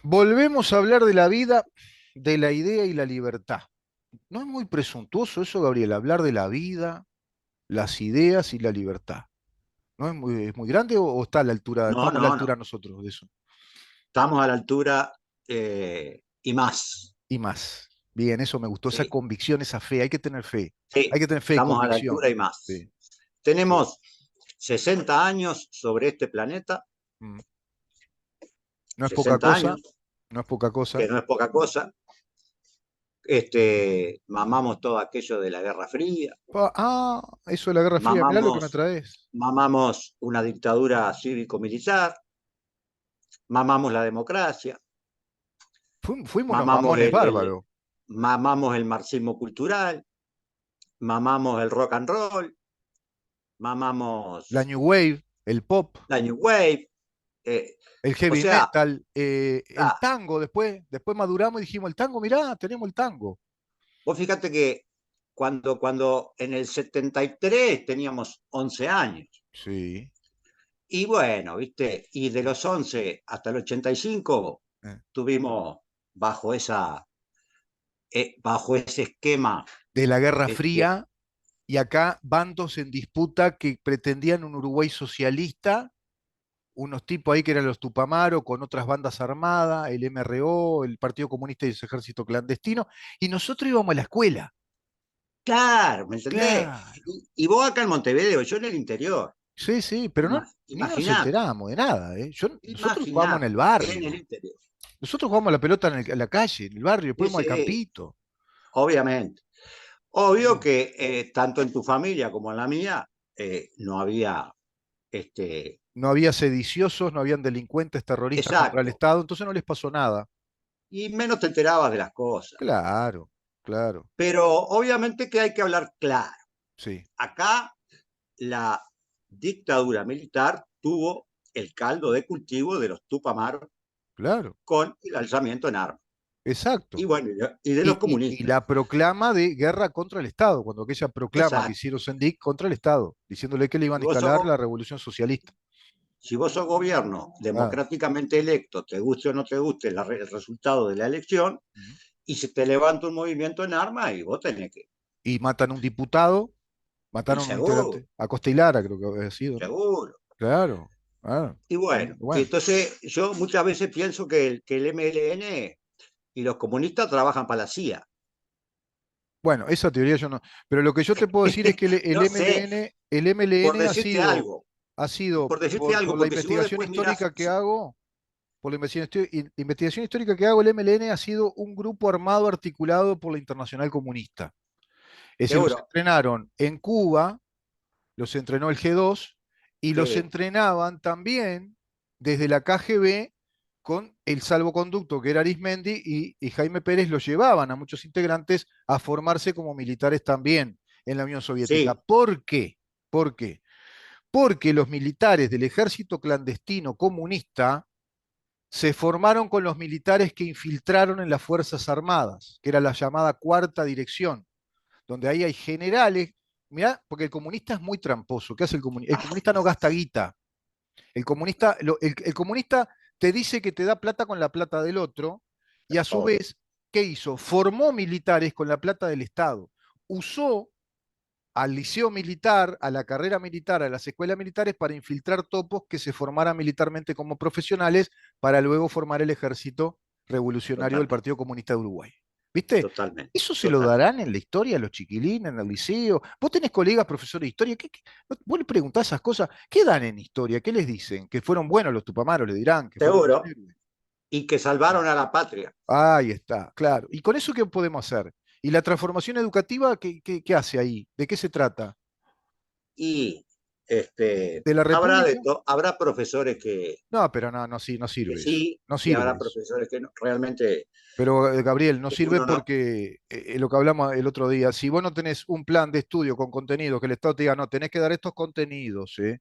Volvemos a hablar de la vida, de la idea y la libertad. No es muy presuntuoso eso, Gabriel, hablar de la vida, las ideas y la libertad. ¿No es muy grande o está a la altura, No, estamos a la no, no. altura nosotros de eso? Estamos a la altura y más. Y más. Bien, eso me gustó, esa Sí, convicción, esa fe. Hay que tener fe. sí, Hay que tener fe y estamos a la convicción. altura y más. Sí, sí. Tenemos 60 años sobre este planeta, Mm. No es poca 60 cosa, años, no es poca cosa. que no es poca cosa. Mamamos todo aquello de la Guerra Fría, Eso de la Guerra Fría, mirá lo que me mamamos, traes. mamamos una dictadura cívico-militar, mamamos la democracia, Fuimos unos mamamos mamones bárbaros. mamamos el marxismo cultural, mamamos el rock and roll, La mamamos New Wave, el pop. la New Wave. eh, El o heavy sea, metal, el ah, tango después maduramos y dijimos, el tango, mirá, tenemos el tango. vos fíjate que cuando en el 73 teníamos 11 años, Sí. y bueno, ¿viste? Y de los 11 hasta el 85 eh, tuvimos bajo bajo ese esquema. De la Guerra este, Fría, y acá bandos en disputa que pretendían un Uruguay socialista, unos tipos ahí que eran los Tupamaro con otras bandas armadas, el MRO, el Partido Comunista y ese ejército clandestino, y nosotros íbamos a la escuela. claro, ¿me entendés? Claro. Y vos acá en Montevideo, yo en el interior. Sí, sí, pero no, ni nos Imaginate, enterábamos de nada, ¿eh? Nosotros jugábamos en imaginate, el en el barrio. interior. Nosotros jugamos a la pelota en la calle, en el barrio, después Sí, íbamos al sí, campito. obviamente. Obvio Mm. que tanto en tu familia como en la mía no había, No había sediciosos, no habían delincuentes terroristas contra el exacto, Estado, entonces no les pasó nada. y menos te enterabas de las cosas. Claro, claro, Pero obviamente que hay que hablar claro. sí, Acá la dictadura militar tuvo el caldo de cultivo de los Tupamaros claro, con el alzamiento en armas. Y exacto. bueno, y de los Y comunistas. la proclama de guerra contra el Estado, cuando aquella proclama que Exacto. hicieron Sendik contra el Estado, diciéndole que le Si iban a vos, sos, instalar la revolución socialista. si vos sos gobierno Ah, democráticamente electo, te guste o no te guste el resultado de la elección, mm. y se te levanta un movimiento en armas y vos tenés que. Y matan a un diputado, Y mataron a un seguro, integrante, a Costa y Lara creo que había sido, ¿no? seguro. Claro, claro. Y bueno, y Bueno. entonces yo muchas veces pienso que el MLN y los comunistas trabajan para la CIA. Bueno, esa teoría yo no. Pero lo que yo te puedo decir es que No sé, El por MLN decirte algo, ha sido por decirte algo, por la porque si vos investigación después mirás, histórica que hago, por la investigación histórica que hago, el MLN ha sido un grupo armado articulado por la Internacional Comunista. Es decir, los seguro, entrenaron en Cuba, los entrenó el G2 y los sí, entrenaban también desde la KGB con el salvoconducto que era Arismendi y Jaime Pérez los llevaban a muchos integrantes a formarse como militares también en la Unión Soviética. sí, ¿Por qué? ¿Por qué? Porque los militares del ejército clandestino comunista se formaron con los militares que infiltraron en las Fuerzas Armadas, que era la llamada cuarta dirección, donde ahí hay generales. Mirá, porque el comunista es muy tramposo. ¿Qué hace el comunista? El comunista no gasta guita. El comunista te dice que te da plata con la plata del otro y a su obvio, vez, ¿qué hizo? Formó militares con la plata del Estado. Usó al liceo militar, a la carrera militar, a las escuelas militares para infiltrar topos que se formaran militarmente como profesionales para luego formar el ejército revolucionario del totalmente, Partido Comunista de Uruguay. ¿Viste? totalmente, ¿Eso se lo totalmente. darán en la historia a los chiquilines, en el liceo? ¿Vos tenés colegas profesores de historia? Vos le preguntás esas cosas? ¿Qué dan en historia? ¿Qué les dicen? Que fueron buenos los tupamaros, le dirán, que fueron unos Seguro, héroes. y que salvaron a la patria. Ahí está, claro. ¿Y con eso qué podemos hacer? ¿Y la transformación educativa qué hace ahí? ¿De qué se trata? Y ¿De la República? habrá profesores No, pero no, no, no que sirve eso. sí, No y sirve habrá eso. profesores que no, realmente Pero, Gabriel, no sirve uno no. porque lo que hablamos el otro día, si vos no tenés un plan de estudio con contenido, que el Estado te diga, no, tenés que dar estos contenidos, ¿eh?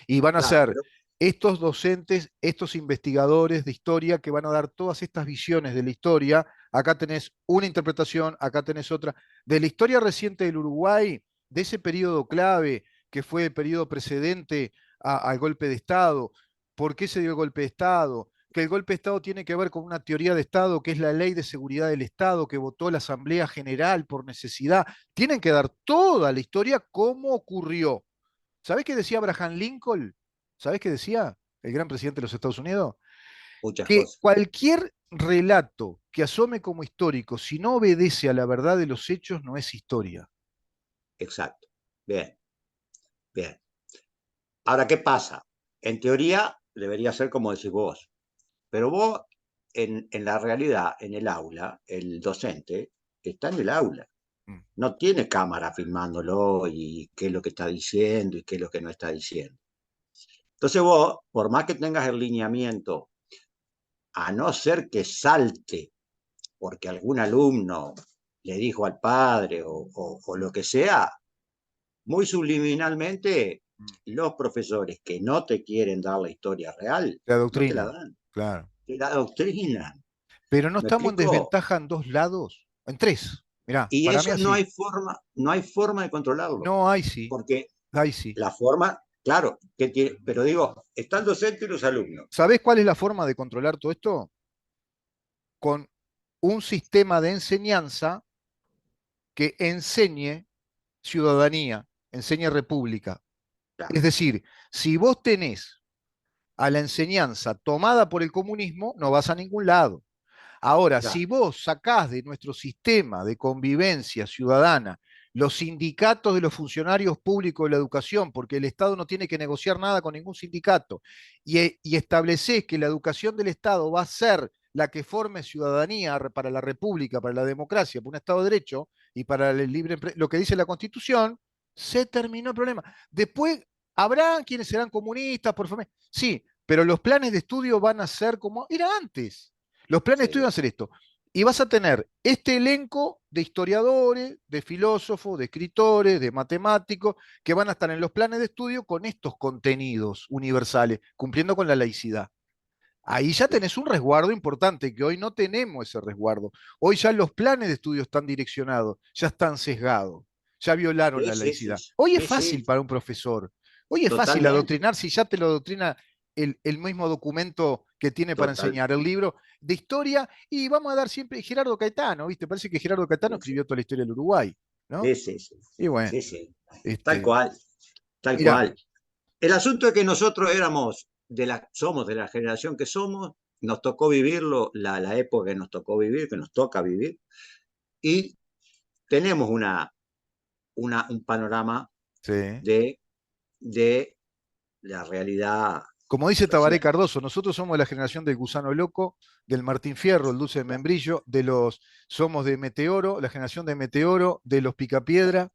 Y van a Claro, ser pero estos docentes, estos investigadores de historia que van a dar todas estas visiones de la historia. Acá tenés una interpretación, acá tenés otra. De la historia reciente del Uruguay, de ese periodo clave que fue el periodo precedente al golpe de Estado, ¿por qué se dio el golpe de Estado? que el golpe de Estado tiene que ver con una teoría de Estado, que es la Ley de Seguridad del Estado, que votó la Asamblea General por necesidad. Tienen que dar toda la historia cómo ocurrió. ¿Sabés qué decía Abraham Lincoln? ¿Sabés qué decía el gran presidente de los Estados Unidos? muchas Que cosas. cualquier relato que asome como histórico, si no obedece a la verdad de los hechos, no es historia. Exacto. Bien, bien. Ahora, ¿qué pasa? En teoría debería ser como decís vos, pero vos en la realidad, en el aula, el docente está en el aula. Mm. No tiene cámara filmándolo y qué es lo que está diciendo y qué es lo que no está diciendo. Entonces vos, por más que tengas el lineamiento, a no ser que salte porque algún alumno le dijo al padre o lo que sea, muy subliminalmente Mm. los profesores que no te quieren dar la historia real, La no te la doctrina, dan, claro. te la adoctrinan. Pero no ¿Me estamos en explico? desventaja en dos lados, en tres. Mirá, Y para mí eso así. no hay forma de controlarlo, No, hay sí, porque hay sí. la forma, claro, que tiene, pero digo, está el docente y los alumnos. ¿Sabés cuál es la forma de controlar todo esto? Con un sistema de enseñanza que enseñe ciudadanía, enseñe república. Claro, Es decir, si vos tenés a la enseñanza tomada por el comunismo, no vas a ningún lado. Ahora, claro, si vos sacás de nuestro sistema de convivencia ciudadana los sindicatos de los funcionarios públicos de la educación, porque el Estado no tiene que negociar nada con ningún sindicato, y establecés que la educación del Estado va a ser la que forme ciudadanía para la República, para la democracia, para un Estado de Derecho y para el libre, lo que dice la Constitución, se terminó el problema. Después, habrá quienes serán comunistas, por favor. Sí, pero los planes de estudio van a ser como era antes. Los planes de estudio van sí, a ser esto. Y vas a tener este elenco de historiadores, de filósofos, de escritores, de matemáticos, que van a estar en los planes de estudio con estos contenidos universales, cumpliendo con la laicidad. Ahí ya sí, tenés un resguardo importante, que hoy no tenemos ese resguardo. Hoy ya los planes de estudio están direccionados, ya están sesgados, ya violaron sí, la sí, sí, laicidad. Hoy es sí, sí, fácil para un profesor, hoy es fácil totalmente, adoctrinar si ya te lo adoctrina el mismo documento que tiene para total, enseñar, el libro de historia, y vamos a dar siempre Gerardo Caetano, ¿viste? Parece que Gerardo Caetano sí, sí, escribió toda la historia del Uruguay, ¿no? sí, sí, sí, Y bueno, sí, sí. Tal este, cual, tal mira, cual. El asunto es que nosotros somos de la generación que somos, nos tocó vivirlo, la época que nos tocó vivir, que nos toca vivir, y tenemos un panorama sí. de, de la realidad Como dice Tabaré reciente. Cardoso, nosotros somos la generación del gusano loco, del Martín Fierro, el dulce de Claro, membrillo, somos de Meteoro, la generación de Meteoro, de los claro. Picapiedra,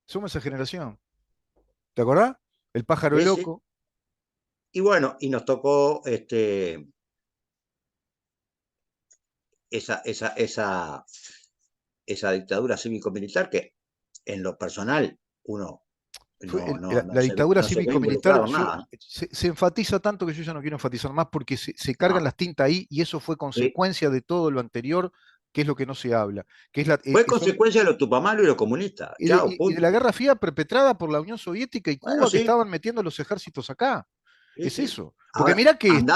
somos esa generación. ¿Te acordás? El pájaro Sí, sí. loco. Y bueno, y nos tocó esa, esa, esa, esa dictadura cívico-militar que en lo personal uno La dictadura no se ve cívico-militar, involucrado en nada, ¿no? se enfatiza tanto que yo ya no quiero enfatizar más porque se cargan No, las tintas ahí y eso fue sí. consecuencia de todo lo anterior, que es lo que no se habla, que es Fue son consecuencia de lo Tupamaro y lo comunista. Chao, y de la punto. Guerra Fría perpetrada por la Unión Soviética y Bueno, Cuba que sí, estaban metiendo los ejércitos acá. sí, Es sí. eso. Porque Ahora, mirá que esto, andá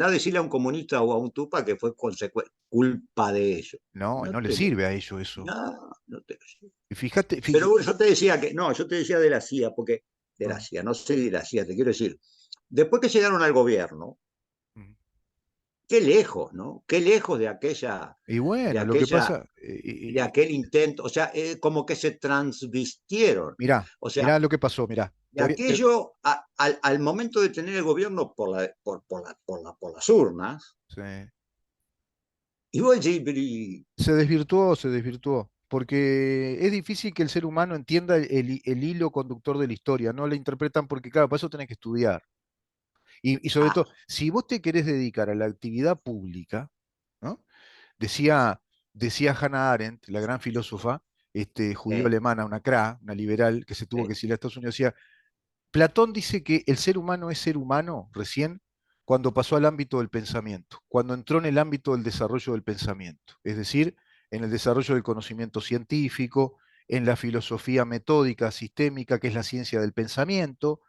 a decirle a un comunista o a un tupa que fue culpa de ellos. no, No no le te lo, sirve a ellos eso. no te lo. Y fíjate, Pero bueno, yo te decía que, no, yo te decía de la CIA, porque de la no, CIA, no sé de la CIA, te quiero decir, después que llegaron al gobierno, mm. qué lejos, ¿no? Qué lejos Y de bueno, lo que aquella, pasa, de aquel intento, o sea, como que se transvistieron, mirá, o sea, mirá lo que pasó, mirá. de aquello al momento de tener el gobierno por las urnas, Sí. y vos decís, pero y- Se desvirtuó, porque es difícil que el ser humano entienda el hilo conductor de la historia, no la interpretan porque, claro, para eso tenés que estudiar. Y sobre ah, todo, si vos te querés dedicar a la actividad pública, ¿no? Decía, decía Hannah Arendt, la gran filósofa, eh, judío-alemana, una CRA, una liberal, que se tuvo eh, que exiliar a Estados Unidos, decía, Platón dice que el ser humano es ser humano recién cuando pasó al ámbito del pensamiento, cuando entró en el ámbito del desarrollo del pensamiento, es decir, en el desarrollo del conocimiento científico, en la filosofía metódica, sistémica, que es la ciencia del pensamiento.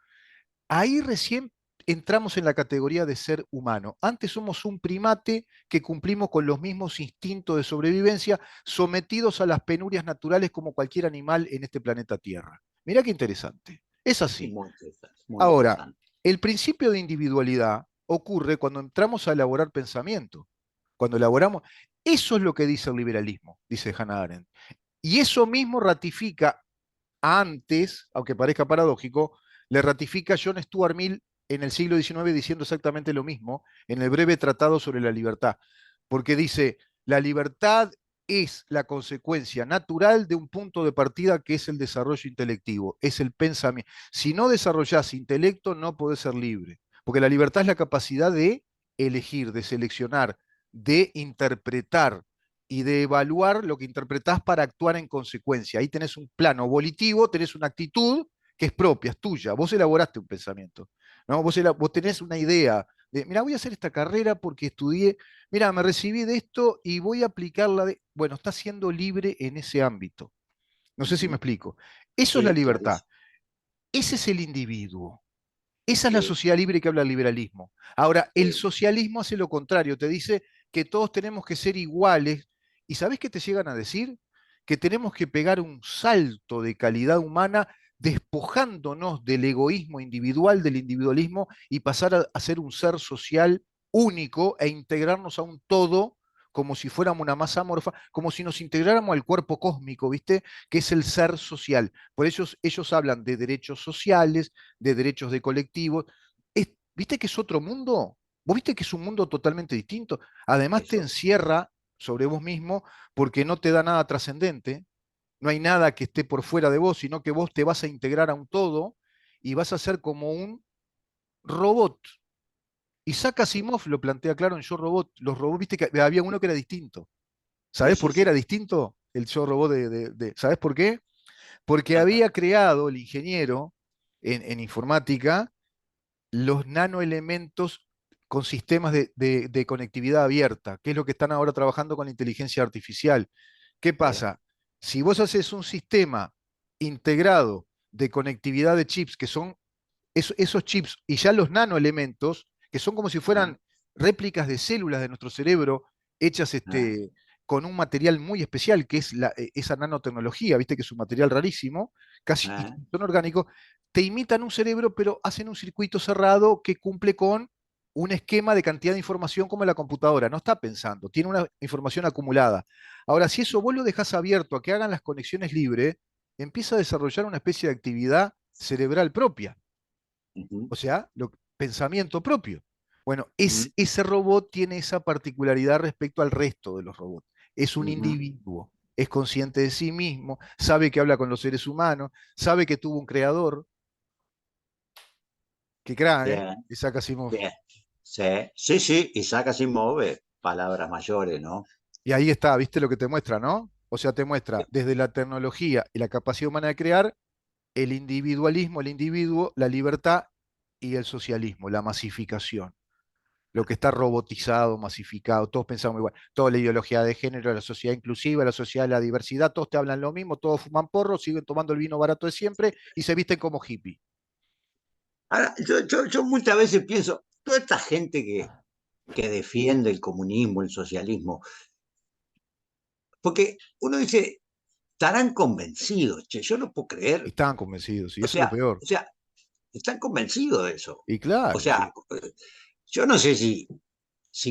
Ahí recién entramos en la categoría de ser humano. Antes somos un primate que cumplimos con los mismos instintos de sobrevivencia, sometidos a las penurias naturales como cualquier animal en este planeta Tierra. Mirá qué interesante. Es Sí, así. muy interesante, muy Ahora, interesante. el principio de individualidad ocurre cuando entramos a elaborar pensamiento. Cuando elaboramos, eso es lo que dice el liberalismo, dice Hannah Arendt. Y eso mismo ratifica antes, aunque parezca paradójico, le ratifica John Stuart Mill en el siglo XIX diciendo exactamente lo mismo en el breve tratado sobre la libertad, porque dice, la libertad es la consecuencia natural de un punto de partida que es el desarrollo intelectivo, es el pensamiento. Si no desarrollás intelecto, no podés ser libre, porque la libertad es la capacidad de elegir, de seleccionar, de interpretar, y de evaluar lo que interpretás para actuar en consecuencia. Ahí tenés un plano volitivo, tenés una actitud que es propia, es tuya. Vos elaboraste un pensamiento, ¿no? Vos tenés una idea de, mira, voy a hacer esta carrera porque estudié, mira, me recibí de esto y voy a aplicarla de... Bueno, estás siendo libre en ese ámbito. No sé si me Ujú. explico. Eso es la Sí, libertad. clarísimo. Ese es el individuo. Esa es la Sí, sociedad libre que habla el liberalismo. Ahora, el sí. socialismo hace lo contrario, te dice que todos tenemos que ser iguales. ¿Y sabés qué te llegan a decir? Que tenemos que pegar un salto de calidad humana despojándonos del egoísmo individual, del individualismo y pasar a ser un ser social único e integrarnos a un todo como si fuéramos una masa amorfa, como si nos integráramos al cuerpo cósmico, ¿viste? Que es el ser social. Por eso ellos hablan de derechos sociales, de derechos de colectivos. ¿Viste que es otro mundo? ¿Vos viste que es un mundo totalmente distinto? Además te Eso. encierra sobre vos mismo porque no te da nada trascendente, no hay nada que esté por fuera de vos, sino que vos te vas a integrar a un todo y vas a ser como un robot. Isaac Asimov lo plantea claro en Yo Robot. Los robots, viste que había uno que era distinto. Sí, ¿Sabés sí, por qué era sí. distinto el Yo Robot ¿sabés por qué? Porque Ajá, había creado el ingeniero en informática los nanoelementos con sistemas de conectividad abierta, que es lo que están ahora trabajando con la inteligencia artificial. ¿Qué sí, pasa? Si vos haces un sistema integrado de conectividad de chips, que son esos chips y ya los nanoelementos, que son como si ah, fueran réplicas de células de nuestro cerebro hechas ah, con un material muy especial, que es esa nanotecnología, viste que es un material rarísimo, casi y ah, son orgánicos, te imitan un cerebro, pero hacen un circuito cerrado que cumple con un esquema de cantidad de información como la computadora. No está pensando, tiene una información acumulada. Ahora, si eso vos lo dejás abierto a que hagan las conexiones libres, empieza a desarrollar una especie de actividad cerebral propia, ujú, o sea, pensamiento propio. Bueno, ujú, ese robot tiene esa particularidad respecto al resto de los robots. Es un ujú. individuo, es consciente de sí mismo, sabe que habla con los seres humanos, sabe que tuvo un creador, que crae, ¿eh? Bien, Isaac Asimov. bien. Sí, sí, sí, Isaac Asimov, palabras mayores, ¿no? Y ahí está, ¿viste lo que te muestra, no? O sea, te muestra desde la tecnología y la capacidad humana de crear, el individualismo, el individuo, la libertad y el socialismo, la masificación. Lo que está robotizado, masificado, todos pensamos igual, toda la ideología de género, la sociedad inclusiva, la sociedad de la diversidad, todos te hablan lo mismo, todos fuman porro, siguen tomando el vino barato de siempre y se visten como hippie. Ahora, yo muchas veces pienso, toda esta gente que defiende el comunismo, el socialismo, porque uno dice, estarán convencidos, che, yo no puedo creer, Estaban convencidos, y eso es lo peor. o sea, están convencidos de eso. Y O claro, sea, sí. yo no sé si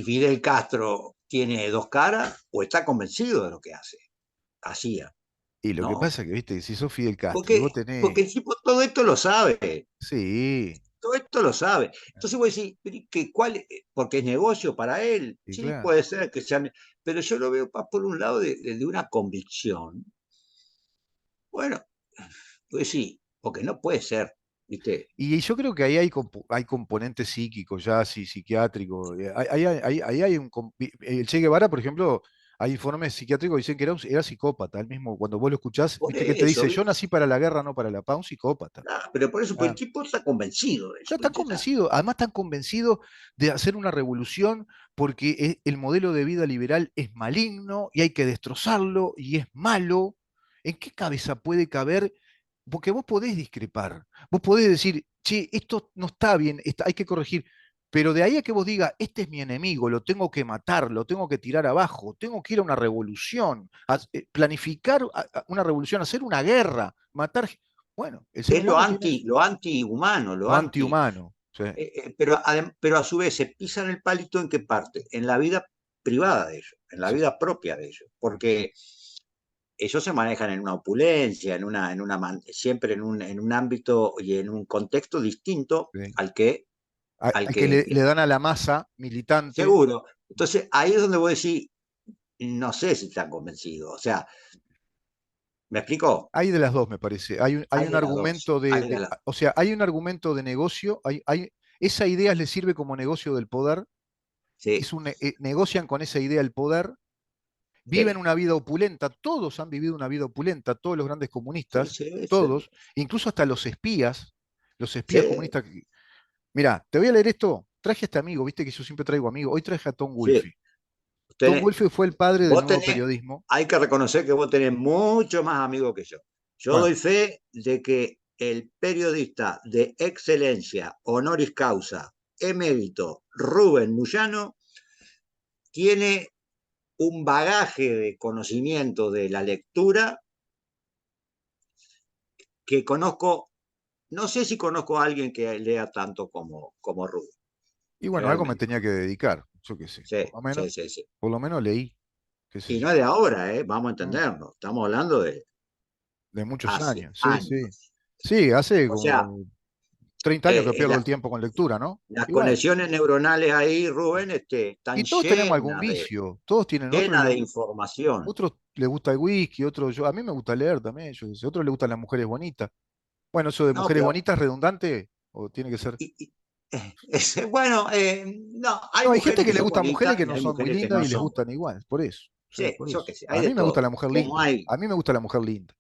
Fidel Castro tiene dos caras o está convencido de lo que hacía, Y lo que ¿no? pasa es que, viste, si sos Fidel Castro y vos Porque tenés. el tipo todo esto lo sabe, Sí, todo esto lo sabe. Entonces voy a decir, porque es negocio para él, y sí, claro. puede ser que sea, pero yo lo veo más por un lado de una convicción. Bueno, pues sí, porque no puede ser, ¿viste? Y yo creo que ahí hay componentes psíquicos, ya psiquiátricos. Ahí hay el Che Guevara, por ejemplo, hay informes psiquiátricos que dicen que era psicópata. Él mismo, cuando vos lo escuchás, Por viste que te eso, dice, yo ¿viste? nací para la guerra, no para la paz, un psicópata. Ah, pero por eso, pues el Ah, tipo está convencido de ya eso, están ¿viste? convencidos, además están convencidos de hacer una revolución porque el modelo de vida liberal es maligno y hay que destrozarlo y es malo. ¿En qué cabeza puede caber? porque vos podés discrepar, vos podés decir, che, esto no está bien, hay que corregir, pero de ahí a que vos digas, este es mi enemigo, lo tengo que matar, lo tengo que tirar abajo, tengo que ir a una revolución, planificar una revolución, hacer una guerra, matar. Bueno, el ser Es humano tiene eso, lo antihumano, lo antihumano. Sí, pero a su vez se pisan el palito en qué parte, en la vida privada de ellos, en la sí, vida propia de ellos, porque ellos se manejan en una opulencia, siempre en un ámbito y en un contexto distinto sí. al A que le que dan a la masa militante. seguro. Entonces ahí es donde voy a decir, no sé si están convencidos. O sea, ¿me explico? Hay de las dos, me parece. Hay Hay un de las dos, argumento hay de las o sea, hay un argumento de negocio, esa idea les sirve como negocio del poder, sí, negocian con esa idea el poder, viven sí, una vida opulenta, todos han vivido una vida opulenta, todos los grandes sí, comunistas, sí, sí, todos, incluso hasta los espías sí, comunistas. Mira, te voy a leer esto. Traje a este amigo, viste que yo siempre traigo amigos. Hoy traje a Tom sí. Wolfe. Tom Tenés, Wolfe fue el padre del vos nuevo tenés, periodismo. hay que reconocer que vos tenés mucho más amigos que yo. Yo Bueno, doy fe de que el periodista de excelencia, honoris causa, emérito, Rubén Muyano, tiene un bagaje de conocimiento de la lectura que conozco, no sé si conozco a alguien que lea tanto como Rubén, y bueno, algo me realmente. tenía que dedicar, yo qué sé. Sí, sí, sí, sí. Por lo menos leí, qué sé Y yo. no es de ahora, ¿eh? Vamos a No, entendernos. Estamos hablando de de muchos hace años, sí, sí. años. Sí, hace O sea, como 30 años que pierdo el la, tiempo con lectura, ¿no? las Y bueno, conexiones neuronales ahí, Rubén, están y todos tenemos algún vicio, todos tienen, llenas de información. otros les gusta el whisky, otros yo, a mí me gusta leer también, yo qué sé, otros les gustan las mujeres bonitas. Bueno, eso de No, mujeres pero bonitas, redundante, o tiene que ser. bueno, no, hay No, hay gente mujeres que que le son gustan mujeres bonitas que y no hay son muy mujeres que lindas no y les son. gustan igual, por eso. Sí, Sí, por yo eso. qué sé, hay A de mí me gusta la todo. mujer Como linda. hay, A mí me gusta la mujer linda.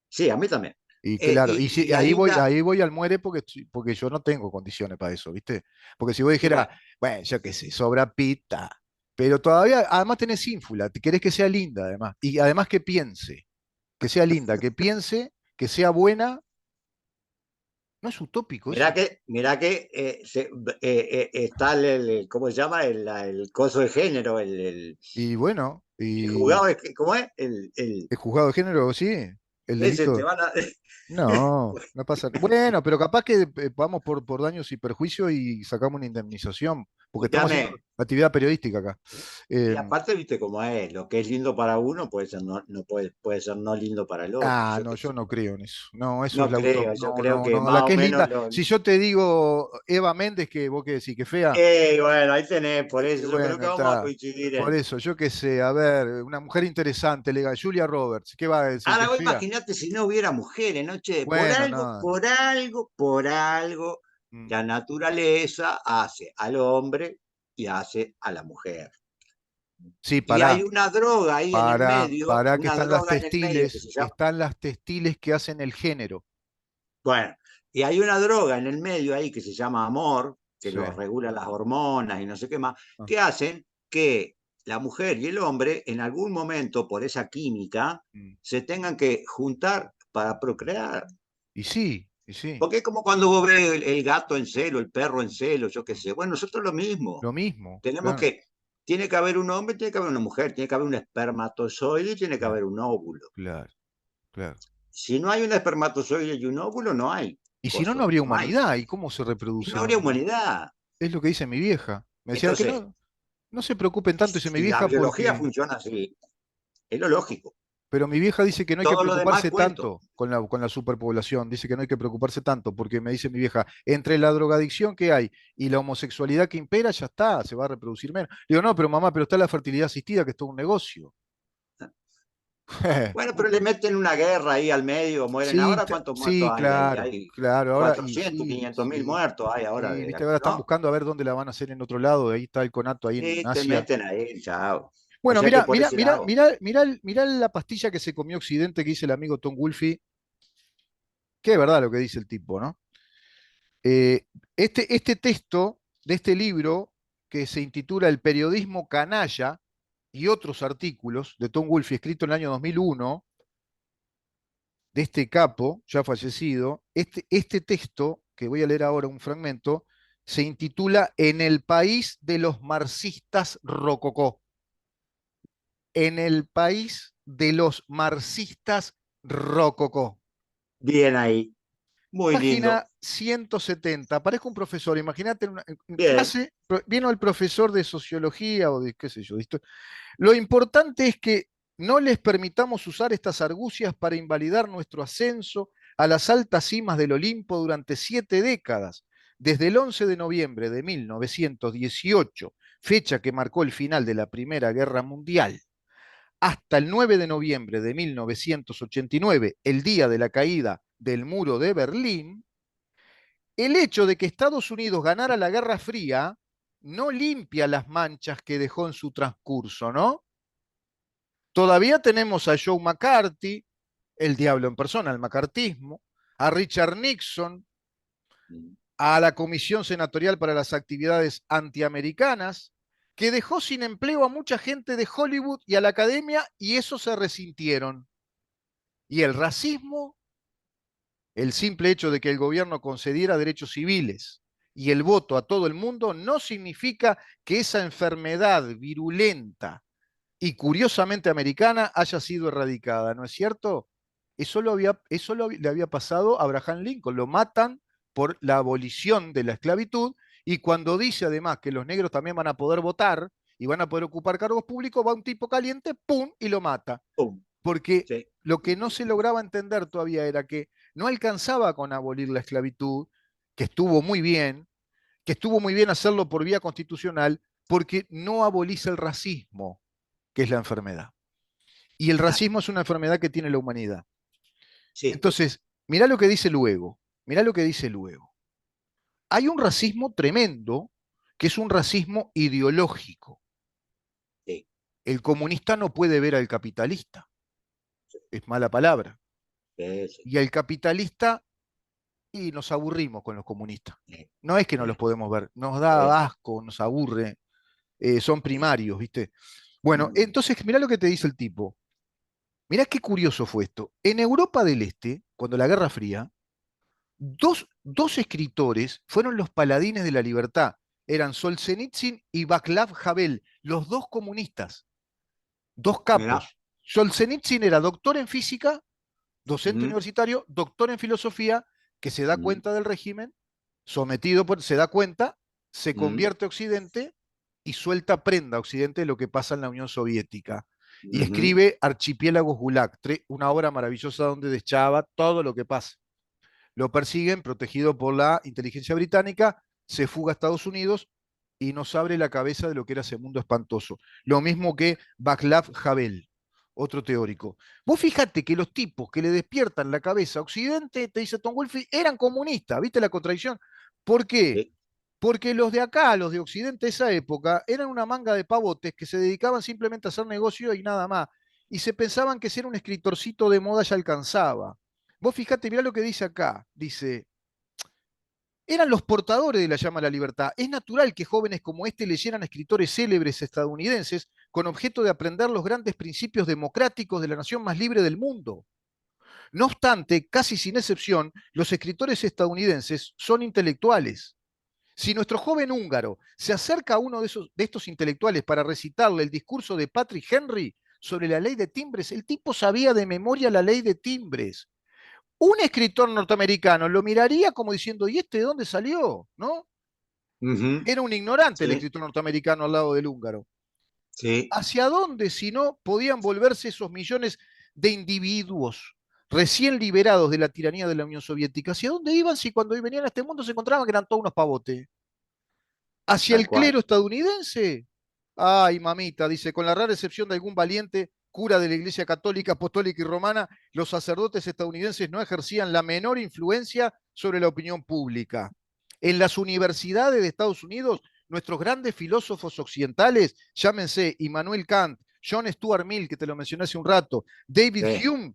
sí, a mí también. Y claro, Y hay una, ahí voy al muere porque yo no tengo condiciones para eso, ¿viste? Porque si vos y dijera, bueno, bueno, yo qué sé, sobra pita, pero todavía, además tenés ínfula, te querés que sea linda, además, y además que piense, que sea linda, que piense, que sea buena, no es utópico eso. Mirá que está ¿cómo se llama? El coso de género, Y bueno, el y juzgado, ¿cómo es? el juzgado de género, sí, el Ese te delito. van a. No, no pasa. Bueno, pero capaz que vamos por daños y perjuicios y sacamos una indemnización, porque estamos haciendo Escúchame, actividad periodística acá. y Eh, aparte, viste cómo es, lo que es lindo para uno puede ser no puede ser no lindo para el otro, yo no, qué yo sé. no creo en eso. No, eso es No la utopía. creo, yo No, creo no, que no. La más o que es menos linda. Si yo te digo Eva Méndez, que vos qué decís, que fea. bueno, ahí tenés, por Y eso yo creo bueno, que vamos a está. coincidir Por en. eso, yo qué sé, a ver, una mujer interesante, legal, Julia Roberts, ¿qué va a decir? ¿Que Ahora es vos fea? imaginate si no hubiera mujeres, ¿no? Che, Bueno, no, no. por algo, Mm. la naturaleza hace al hombre y hace a la mujer. Sí, Y hay una droga ahí en el medio, para que una droga en el medio que se llama. están las textiles que hacen el género. Bueno, y hay una droga en el medio ahí que se llama amor, que Sí. lo regula las hormonas y no sé qué más, Ah. que hacen que la mujer y el hombre en algún momento, por esa química, Mm. se tengan que juntar para procrear. Y sí, y sí. Porque es como cuando vos ves el gato en celo, el perro en celo, yo qué Mm. sé. Bueno, nosotros lo mismo. Lo mismo, Tenemos claro, que, tiene que haber un hombre, tiene que haber una mujer, tiene que haber un espermatozoide y tiene que claro, haber un óvulo. claro, claro. Si no hay un espermatozoide y un óvulo, no hay Y si no, no coso, habría no hay. humanidad. ¿Y cómo se Y reproduce no la habría humanidad? humanidad. Es lo que dice mi vieja. Me decía que Entonces, no, no se preocupen tanto, dice mi si la vieja, biología porque. funciona así, es lo lógico. Pero mi vieja dice que no hay que Todo lo demás preocuparse cuento. tanto con la superpoblación. Dice que no hay que preocuparse tanto, porque me dice mi vieja, entre la drogadicción que hay y la homosexualidad que impera, ya está, se va a reproducir menos. Digo, no, pero mamá, pero está la fertilidad asistida, que es todo un negocio. Bueno, pero le meten una guerra ahí al medio, mueren. Sí, Ahora, ¿cuántos muertos sí, hay ahí? claro, Hay claro. Ahora, y 400, sí, 500 mil sí, muertos hay ahora, sí, viste, ahora están ¿no? buscando a ver dónde la van a hacer en otro lado, ahí está el conato, ahí en Sí, te Asia. meten ahí, chao. O Bueno, sea que mira, por mira, ese mira, lado. mira, mira, mira la pastilla que se comió Occidente que dice el amigo Tom Wolfe, que es verdad lo que dice el tipo, ¿no? Este texto de este libro, que se intitula El periodismo canalla y otros artículos de Tom Wolfe, escrito en el año 2001, de este capo, ya fallecido, este texto, que voy a leer ahora un fragmento, se intitula En el país de los marxistas rococó. En el país de los marxistas rococó. Bien ahí, muy Página lindo. 170. Parezco un profesor. Imagínate en Bien. clase, vino el profesor de sociología o de qué sé yo. Lo importante es que no les permitamos usar estas argucias para invalidar nuestro ascenso a las altas cimas del Olimpo durante 7 décadas, desde el 11 de noviembre de 1918, fecha que marcó el final de la Primera Guerra Mundial, hasta el 9 de noviembre de 1989, el día de la caída del muro de Berlín. El hecho de que Estados Unidos ganara la Guerra Fría no limpia las manchas que dejó en su transcurso, ¿no? Todavía tenemos a Joe McCarthy, el diablo en persona, el macartismo, a Richard Nixon, a la Comisión Senatorial para las Actividades Antiamericanas, que dejó sin empleo a mucha gente de Hollywood y a la academia y eso se resintieron. Y el racismo, el simple hecho de que el gobierno concediera derechos civiles y el voto a todo el mundo no significa que esa enfermedad virulenta y curiosamente americana haya sido erradicada, ¿no es cierto? Le había pasado a Abraham Lincoln, lo matan por la abolición de la esclavitud y cuando dice además que los negros también van a poder votar y van a poder ocupar cargos públicos, va un tipo caliente, ¡pum!, y lo mata. Pum. Porque Sí. lo que no se lograba entender todavía era que no alcanzaba con abolir la esclavitud, que estuvo muy bien hacerlo por vía constitucional, porque no abolís el racismo, que es la enfermedad. Y el Claro. racismo es una enfermedad que tiene la humanidad. Sí. Entonces, mirá lo que dice luego, mirá lo que dice luego. Hay un racismo tremendo, que es un racismo ideológico. Sí. El comunista no puede ver al capitalista, es mala palabra. Sí, sí. Y el capitalista, y nos aburrimos con los comunistas. Sí. No es que no los Sí. podemos ver, nos Sí. da asco, nos aburre, son Sí. primarios, ¿viste? Bueno, Mm. entonces mirá lo que te dice el tipo. Mirá qué curioso fue esto. En Europa del Este, cuando la Guerra Fría, dos escritores fueron los paladines de la libertad. Eran Solzhenitsyn y Václav Havel, los dos comunistas, dos Mirá. capos. Solzhenitsyn era doctor en física, docente Mm. universitario, doctor en filosofía, que se da Mm. cuenta del régimen, se da cuenta, se Mm. convierte a Occidente y suelta prenda a Occidente de lo que pasa en la Unión Soviética. Y Ujú. escribe Archipiélagos Gulag, una obra maravillosa donde deschaba todo lo que pasa. Lo persiguen, protegido por la inteligencia británica, se fuga a Estados Unidos y nos abre la cabeza de lo que era ese mundo espantoso. Lo mismo que Václav Havel, otro teórico. Vos fíjate que los tipos que le despiertan la cabeza a Occidente, te dice Tom Wolfe, eran comunistas, ¿viste la contradicción? ¿Por qué? Sí. Porque los de acá, los de Occidente de esa época, eran una manga de pavotes que se dedicaban simplemente a hacer negocio y nada más. Y se pensaban que ser un escritorcito de moda ya alcanzaba. Vos fijate, mirá lo que dice acá. Dice, eran los portadores de la llama a la libertad. Es natural que jóvenes como este leyeran a escritores célebres estadounidenses con objeto de aprender los grandes principios democráticos de la nación más libre del mundo. No obstante, casi sin excepción, los escritores estadounidenses son intelectuales. Si nuestro joven húngaro se acerca a uno de estos intelectuales para recitarle el discurso de Patrick Henry sobre la ley de timbres, el tipo sabía de memoria la ley de timbres. Un escritor norteamericano lo miraría como diciendo, ¿y este de dónde salió? ¿No? Ujú. Era un ignorante el Sí. escritor norteamericano al lado del húngaro. Sí. ¿Hacia dónde, si no, podían volverse esos millones de individuos recién liberados de la tiranía de la Unión Soviética? ¿Hacia dónde iban si cuando venían a este mundo se encontraban que eran todos unos pavotes? ¿Hacia Tal el cual. clero estadounidense? Ay, mamita, dice, con la rara excepción de algún valiente cura de la Iglesia Católica, Apostólica y Romana, los sacerdotes estadounidenses no ejercían la menor influencia sobre la opinión pública. En las universidades de Estados Unidos, nuestros grandes filósofos occidentales, llámense Immanuel Kant, John Stuart Mill, que te lo mencioné hace un rato, David Sí. Hume,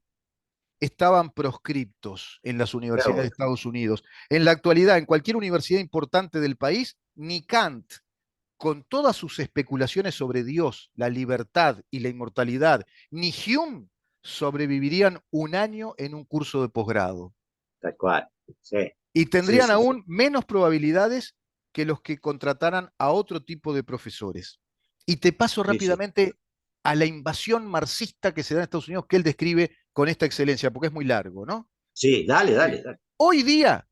estaban proscriptos en las Qué universidades de bueno. Estados Unidos. En la actualidad, en cualquier universidad importante del país, ni Kant, con todas sus especulaciones sobre Dios, la libertad y la inmortalidad, ni Hume sobrevivirían un año en un curso de posgrado tal cual. Sí, y sí, tendrían sí, sí. aún menos probabilidades que los que contrataran a otro tipo de profesores. Y te paso Sí, sí. rápidamente a la invasión marxista que se da en Estados Unidos, que él describe con esta excelencia, porque es muy largo, ¿no? Sí, dale, Dice, dale, dale. hoy día,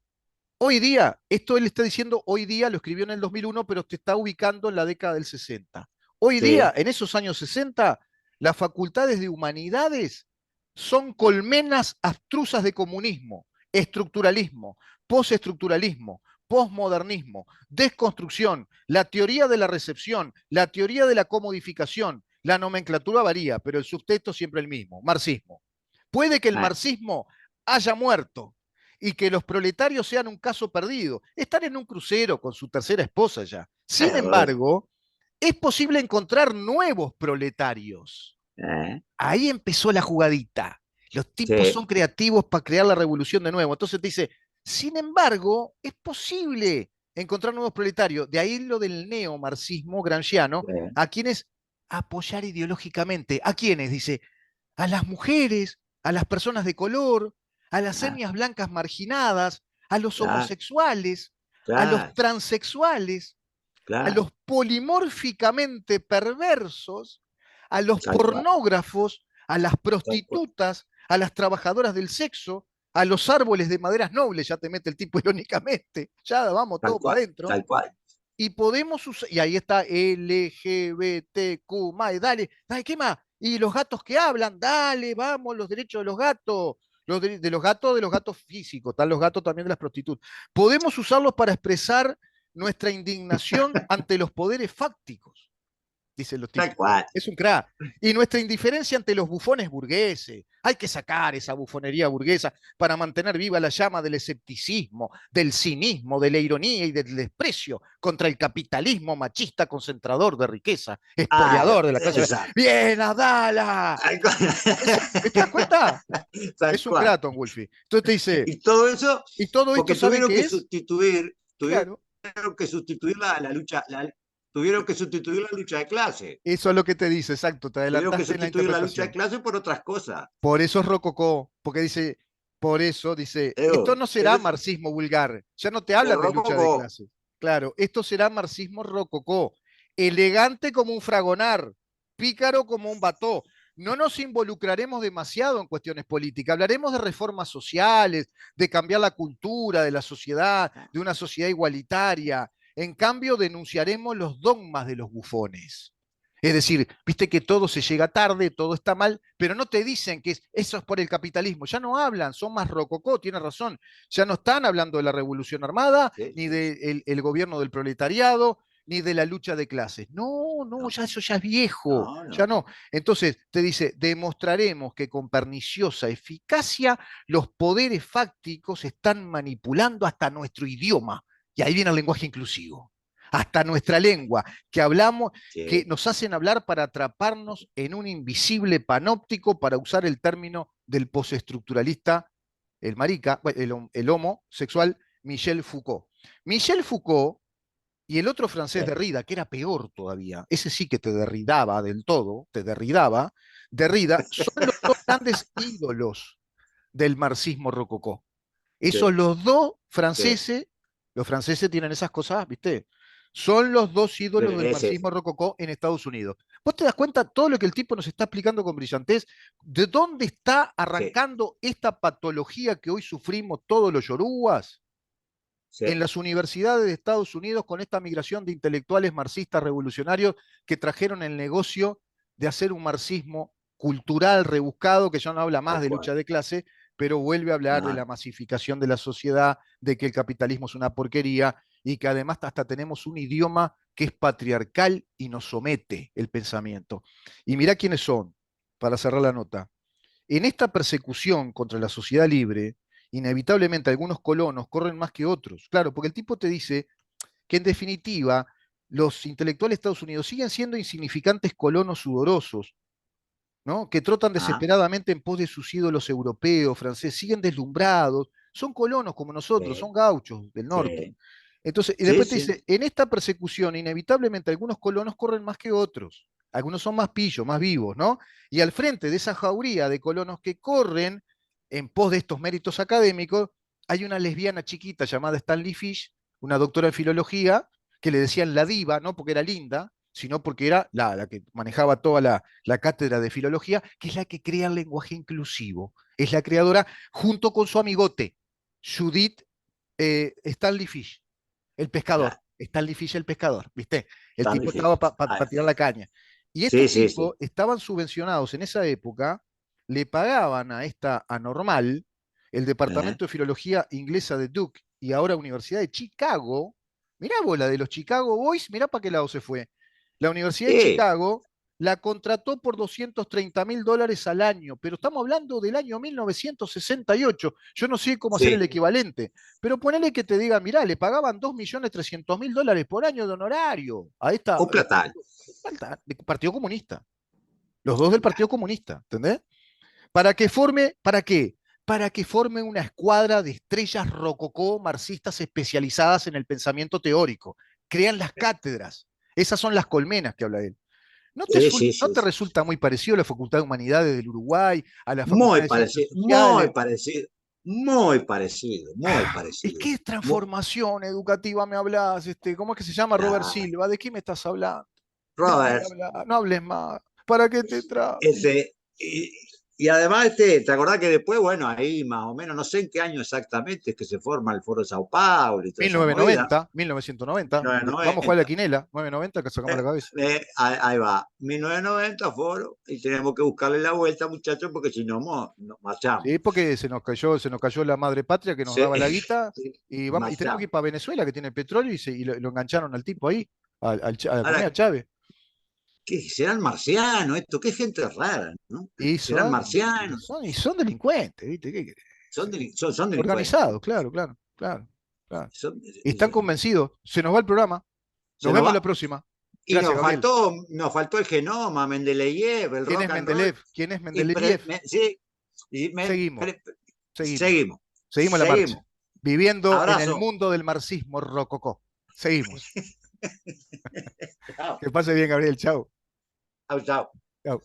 hoy día, esto él está diciendo hoy día, lo escribió en el 2001, pero te está ubicando en la década del 60. Hoy día, Sí, en esos años 60, las facultades de humanidades son colmenas abstrusas de comunismo, estructuralismo, postestructuralismo, posmodernismo, desconstrucción, la teoría de la recepción, la teoría de la comodificación. La nomenclatura varía, pero el subtexto siempre el mismo, marxismo. Puede que el ah, marxismo haya muerto, y que los proletarios sean un caso perdido. Están en un crucero con su tercera esposa ya. Sin bueno, embargo, es posible encontrar nuevos proletarios. eh, Ahí empezó la jugadita. Los tipos sí, son creativos para crear la revolución de nuevo. Entonces te dice, sin embargo, es posible encontrar nuevos proletarios. De ahí lo del neomarxismo gramsciano, sí, a quienes apoyar ideológicamente. ¿A quienes? Dice, a las mujeres, a las personas de color, a las ah, etnias blancas marginadas, a los claro, homosexuales, a los claro, transexuales, a claro, los polimórficamente perversos, a los tal cual, pornógrafos, a las tal cual, prostitutas, a las trabajadoras del sexo, a los árboles de maderas nobles, ya te mete el tipo irónicamente, ya vamos tal todo para cual, adentro, tal cual, y podemos usar, y ahí está LGBTQ, dale, dale, ¿qué más? Y los gatos que hablan, dale, vamos, los derechos de los gatos, de los gatos físicos, están los gatos también de las prostitutas. Podemos usarlos para expresar nuestra indignación ante los poderes fácticos, dicen los tal tipos. cual. Es un crack. Y nuestra indiferencia ante los bufones burgueses. Hay que sacar esa bufonería burguesa para mantener viva la llama del escepticismo, del cinismo, de la ironía y del desprecio contra el capitalismo machista concentrador de riqueza, Ah, expoliador de la clase. exacto, ¡Bien, Adala! tal cual. ¿Te das cuenta? Tal Es un cual. Kraton, Wolfie. Entonces te dice, Y todo eso ¿y todo esto porque saben qué es? Claro, tuvieron que sustituir la lucha, tuvieron que sustituir la lucha de clase, eso es lo que te dice, exacto, te tuvieron que adelantaste en la sustituir la lucha de interpretación. clase por otras cosas. Por eso es rococó, porque dice, por eso dice, esto no Pero será marxismo vulgar, ya no te hablan de lucha de rococó, clases. Claro, esto será marxismo rococó, elegante como un fragonar, pícaro como un bató. No nos involucraremos demasiado en cuestiones políticas, hablaremos de reformas sociales, de cambiar la cultura de la sociedad, de una sociedad igualitaria. En cambio, denunciaremos los dogmas de los bufones. Es decir, viste que todo se llega tarde, todo está mal, pero no te dicen que eso es por el capitalismo. Ya no hablan, son más rococó, tiene razón. Ya no están hablando de la revolución armada, sí, ni sí, del el gobierno del proletariado, ni de la lucha de clases. No, no, no, ya eso ya es viejo, no, ya no, no. Entonces te dice, demostraremos que con perniciosa eficacia los poderes fácticos están manipulando hasta nuestro idioma. Y ahí viene el lenguaje inclusivo. Hasta nuestra lengua, que hablamos, que sí, nos hacen hablar para atraparnos en un invisible panóptico, para usar el término del postestructuralista, el marica, el homosexual Michel Foucault. Michel Foucault y el otro francés sí, Derrida, que era peor todavía, ese sí que te derridaba del todo, te derridaba, Derrida, son los dos grandes ídolos del marxismo rococó. Esos sí, los dos sí, franceses, los franceses tienen esas cosas, ¿viste? Son los dos ídolos del sí, sí, marxismo rococó en Estados Unidos. ¿Vos te das cuenta todo lo que el tipo nos está explicando con brillantez? ¿De dónde está sí, arrancando esta patología que hoy sufrimos todos los yorubas? En sí, las universidades de Estados Unidos con esta migración de intelectuales marxistas revolucionarios que trajeron el negocio de hacer un marxismo cultural rebuscado, que ya no habla más tal de cual, lucha de clase, pero vuelve a hablar de no, la masificación de la sociedad, de que el capitalismo es una porquería y que además hasta tenemos un idioma que es patriarcal y nos somete el pensamiento. Y mirá quiénes son, para cerrar la nota. En esta persecución contra la sociedad libre, inevitablemente algunos colonos corren más que otros. Claro, porque el tipo te dice que en definitiva los intelectuales de Estados Unidos siguen siendo insignificantes colonos sudorosos, ¿no? Que trotan ah, desesperadamente en pos de sus ídolos europeos, franceses, siguen deslumbrados, son colonos como nosotros, sí, son gauchos del norte. sí, Entonces, y sí, después te sí, dice, en esta persecución, inevitablemente algunos colonos corren más que otros. Algunos son más pillos, más vivos, ¿no? Y al frente de esa jauría de colonos que corren en pos de estos méritos académicos, hay una lesbiana chiquita llamada Stanley Fish, una doctora en filología, que le decían la diva, no porque era linda, sino porque era la que manejaba toda la cátedra de filología, que es la que crea el lenguaje inclusivo. Es la creadora, junto con su amigote, Judith Stanley Fish, el pescador. Claro, Stanley Fish, el pescador, ¿viste? El tan tipo estaba difícil. para tirar la caña. Y Sí, estos sí, tipos sí. estaban subvencionados en esa época, le pagaban a esta anormal, el ¿Eh? Departamento de Filología Inglesa de Duke y ahora Universidad de Chicago. Mirá vos, la de los Chicago Boys, mirá para qué lado se fue. La Universidad de Sí, Chicago la contrató por $230.000 al año, pero estamos hablando del año 1968. Yo no sé cómo hacer el sí. equivalente, pero ponele que te diga, mirá, le pagaban $2.300.000 por año de honorario a esta, Un platal. Partido Comunista, los dos del Partido Comunista, ¿entendés? ¿Para que forme, para qué? Para que forme una escuadra de estrellas rococó marxistas especializadas en el pensamiento teórico. Crean las cátedras. Esas son las colmenas que habla él. Sí, sí, No sí, te sí. resulta muy parecido a la Facultad de Humanidades del Uruguay, a la Facultad Muy de Ciencias parecido, muy Sociales? parecido, muy parecido, muy ¿Y parecido. qué transformación educativa me hablas? ¿Cómo es que se llama Robert Ah, Silva? ¿De qué me estás hablando? ¿De qué me Robert, hablas? No hables más. ¿Para qué te traes? ese, y además, ¿te acordás que después, bueno, ahí más o menos, no sé en qué año exactamente es que se forma el Foro de Sao Paulo y toda esa movida? 1990, 1990. Vamos a jugar a la 1990. quinela. 990 que sacamos la cabeza. Ahí va, 1990 foro, y tenemos que buscarle la vuelta, muchachos, porque si no, no marchamos. Sí, porque se nos cayó la madre patria que nos Sí, daba la guita sí, y tenemos que ir marchamos. para Venezuela, que tiene petróleo, y lo engancharon al tipo ahí, a comer a Ahora, Chávez. ¿qué serán marcianos esto? Qué gente rara, ¿no? Y Serán y marcianos, son, y son delincuentes, ¿viste? ¿Qué querés? Sí. son delincuentes. Organizados, claro, claro, claro, claro. Son- Y están convencidos. Se nos va el programa. se Nos nos vemos la va. próxima. Y Gracias, Gabriel. nos faltó el genoma, Mendeleev, el ¿Quién es rock and roll. Mendeleev? ¿Quién es Y Mendeleev? sí, y Seguimos, seguimos, seguimos, seguimos la marcha. seguimos. Viviendo en el Abrazo. mundo del marxismo rococó. Seguimos. Chao, Que pase bien, Gabriel. Chao. chao. Chao.